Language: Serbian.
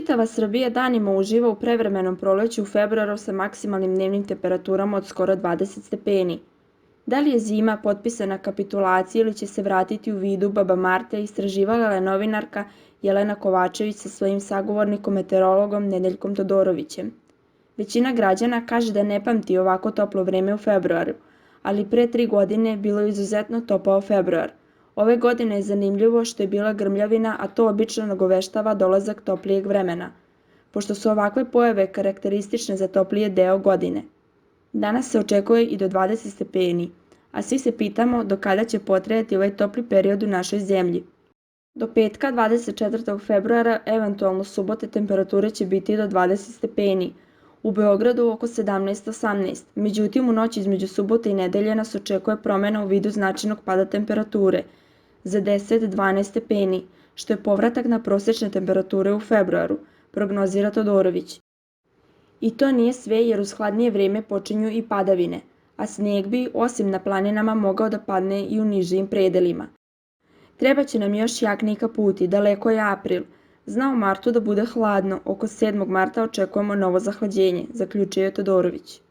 Čitava Srbija danima uživa u prevremenom proleću u februaru sa maksimalnim dnevnim temperaturama od skoro 20 stepeni. Da li je zima potpisana kapitulacija ili će se vratiti u vidu Baba Marte, istraživala je novinarka Jelena Kovačević sa svojim sagovornikom meteorologom Nedeljkom Todorovićem. Većina građana kaže da ne pamti ovako toplo vreme u februaru, ali pre 3 godine bilo je izuzetno topao februar. Ove godine je zanimljivo što je bila grmljavina, a to obično nagoveštava dolazak toplijeg vremena, pošto su ovakve pojave karakteristične za toplije deo godine. Danas se očekuje i do 20 stepeni, a svi se pitamo do kada će potrajati ovaj topli period u našoj zemlji. Do petka 24. februara, eventualno subote, temperature će biti do 20 stepeni, u Beogradu oko 17-18, međutim u noći između subote i nedelje nas očekuje promena u vidu značajnog pada temperature, za 10-12 stepeni, što je povratak na prosečne temperature u februaru, prognozira Todorović. I to nije sve jer uz hladnije vreme počinju i padavine, a snijeg bi, osim na planinama, mogao da padne i u nižim predelima. Treba će nam još jakni i kaputi, daleko je april. Zna u martu da bude hladno, oko 7. marta očekujemo novo zahlađenje, zaključio je Todorović.